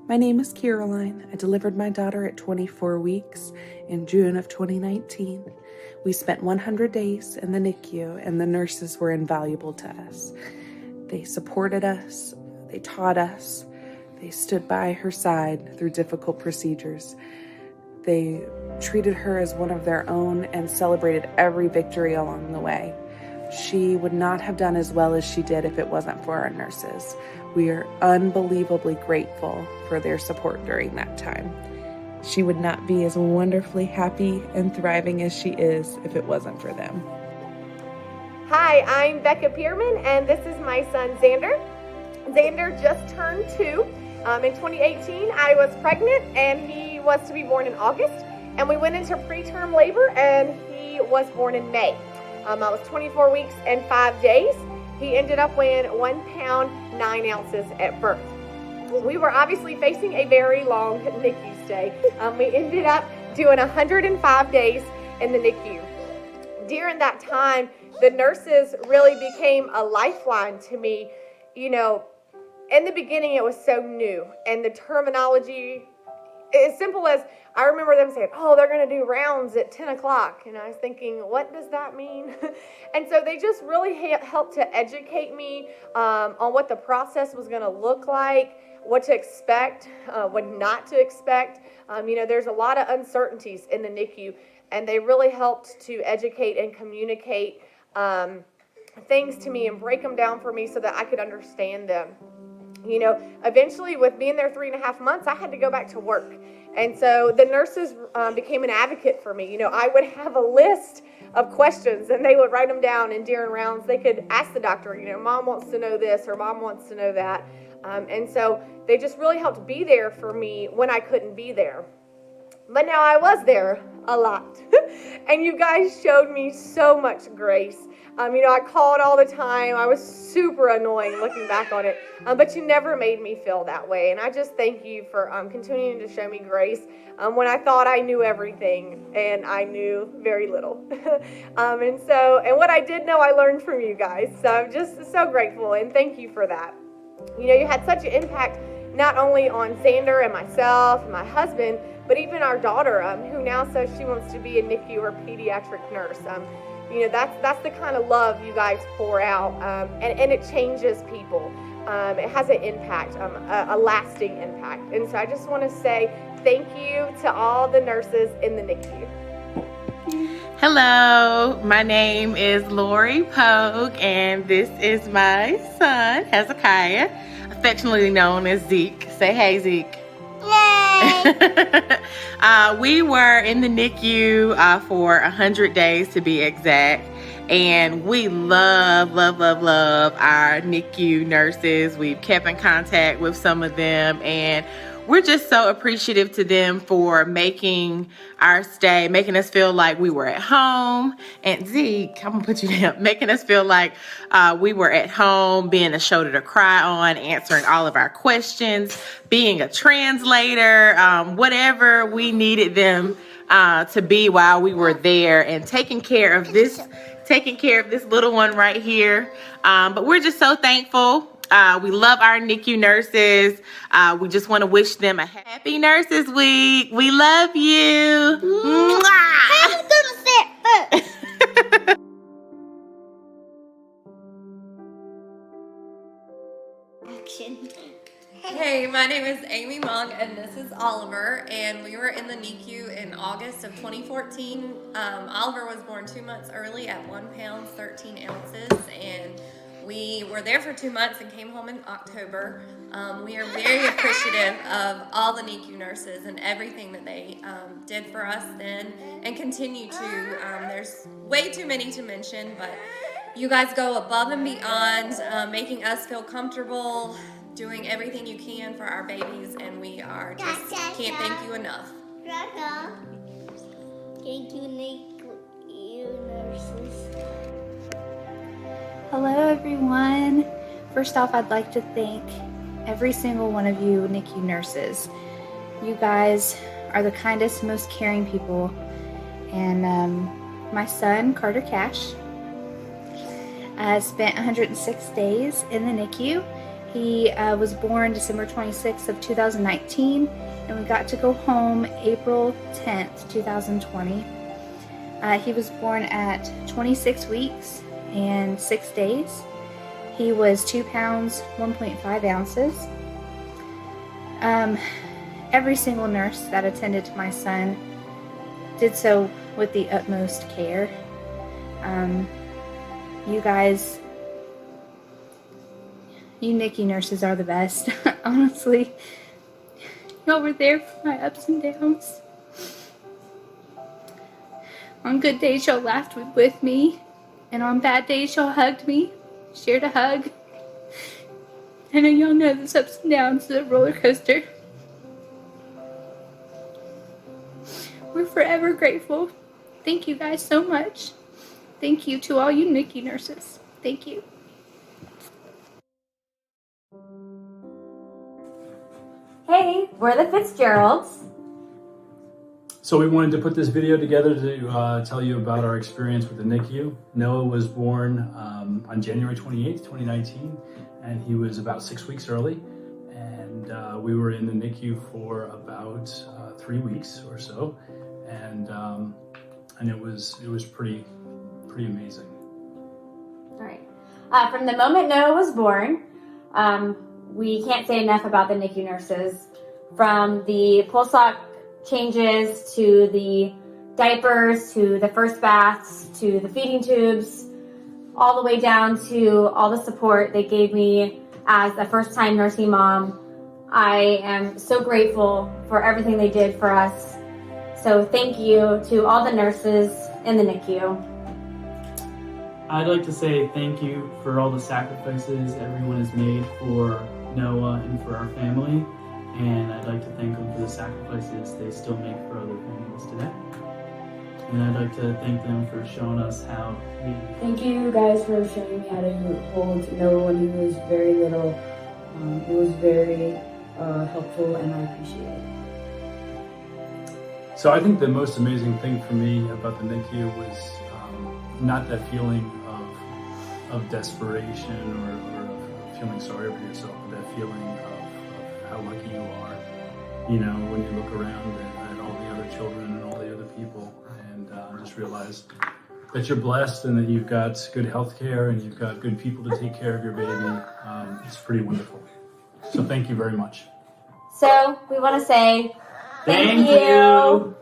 My name is Caroline. I delivered my daughter at 24 weeks in June of 2019. We spent 100 days in the NICU, and the nurses were invaluable to us. They supported us, they taught us, they stood by her side through difficult procedures. They treated her as one of their own and celebrated every victory along the way. She would not have done as well as she did if it wasn't for our nurses. We are unbelievably grateful for their support during that time. She would not be as wonderfully happy and thriving as she is if it wasn't for them. Hi, I'm Becca Pierman, and this is my son Xander. Xander just turned 2. In 2018, I was pregnant, and he was to be born in August. And we went into preterm labor, and he was born in May. I was 24 weeks and 5 days. He ended up weighing 1 pound 9 ounces at birth. We were obviously facing a very long NICU stay. We ended up doing 105 days in the NICU. During that time, the nurses really became a lifeline to me. You know, in the beginning, it was so new, and the terminology, as simple as, I remember them saying, oh, they're going to do rounds at 10 o'clock. And I was thinking, what does that mean? And so they just really helped to educate me on what the process was going to look like, what to expect, what not to expect. There's a lot of uncertainties in the NICU, and they really helped to educate and communicate things to me and break them down for me so that I could understand them. Eventually with being there 3.5 months, I had to go back to work. And so the nurses became an advocate for me. I would have a list of questions, and they would write them down, and during rounds, they could ask the doctor, mom wants to know this, or mom wants to know that. And so they just really helped be there for me when I couldn't be there. But now I was there a lot. And you guys showed me so much grace. I called all the time. I was super annoying looking back on it. But you never made me feel that way. And I just thank you for continuing to show me grace when I thought I knew everything and I knew very little. And what I did know, I learned from you guys. So I'm just so grateful, and thank you for that. You had such an impact not only on Xander and myself and my husband, but even our daughter, who now says she wants to be a NICU or pediatric nurse. That's the kind of love you guys pour out, and it changes people. It has an impact, a lasting impact. And so I just want to say thank you to all the nurses in the NICU. Hello, my name is Lori Polk, and this is my son, Hezekiah, affectionately known as Zeke. Say hey, Zeke. We were in the NICU for 100 days to be exact, and we love our NICU nurses. We've kept in contact with some of them, and we're just so appreciative to them for making our stay, making us feel like we were at home. And Zeke, I'm gonna put you down, making us feel like we were at home, being a shoulder to cry on, answering all of our questions, being a translator, whatever we needed them to be while we were there, and taking care of this little one right here. But we're just so thankful. We love our NICU nurses. We just want to wish them a happy Nurses Week. We love you. How you gonna say it first? Action. Hey, my name is Amy Monk, and this is Oliver, and we were in the NICU in August of 2014. Oliver was born 2 months early at 1 pound 13 ounces, and we were there for 2 months and came home in October. We are very appreciative of all the NICU nurses and everything that they did for us then and continue to. There's way too many to mention, but you guys go above and beyond, making us feel comfortable, doing everything you can for our babies, and we are just can't thank you enough. Thank you, NICU nurses. Hello everyone. First off, I'd like to thank every single one of you NICU nurses. You guys are the kindest, most caring people. And my son, Carter Cash, spent 106 days in the NICU. He was born December 26th of 2019, and we got to go home April 10th, 2020. He was born at 26 weeks and 6 days. He was 2 pounds, 1.5 ounces. Every single nurse that attended to my son did so with the utmost care. You guys, you NICU nurses are the best. Honestly, y'all were there for my ups and downs. On good days, y'all laughed with me, and on bad days, y'all hugged me, shared a hug. I know y'all know this ups and downs is a roller coaster. We're forever grateful. Thank you guys so much. Thank you to all you NICU nurses. Thank you. Hey, we're the Fitzgeralds. So we wanted to put this video together to tell you about our experience with the NICU. Noah was born on January 28th, 2019, and he was about 6 weeks early. And we were in the NICU for about 3 weeks or so, and it was pretty amazing. All right. From the moment Noah was born, we can't say enough about the NICU nurses. From the pulse ox changes to the diapers to the first baths to the feeding tubes, all the way down to all the support they gave me as a first-time nursing mom. I am so grateful for everything they did for us. So thank you to all the nurses in the NICU. I'd like to say thank you for all the sacrifices everyone has made for Noah and for our family. And I'd like to thank them for the sacrifices they still make for other families today. And I'd like to thank them for showing us how we... Thank you guys for showing me how to hold Noah when he was very little. It was very helpful, and I appreciate it. So I think the most amazing thing for me about the NICU was not that feeling of desperation or of feeling sorry for yourself, but that feeling of how lucky you are. You know, when you look around at all the other children and all the other people, and just realize that you're blessed and that you've got good health care and you've got good people to take care of your baby. It's pretty wonderful. So thank you very much. So we want to say Thank you.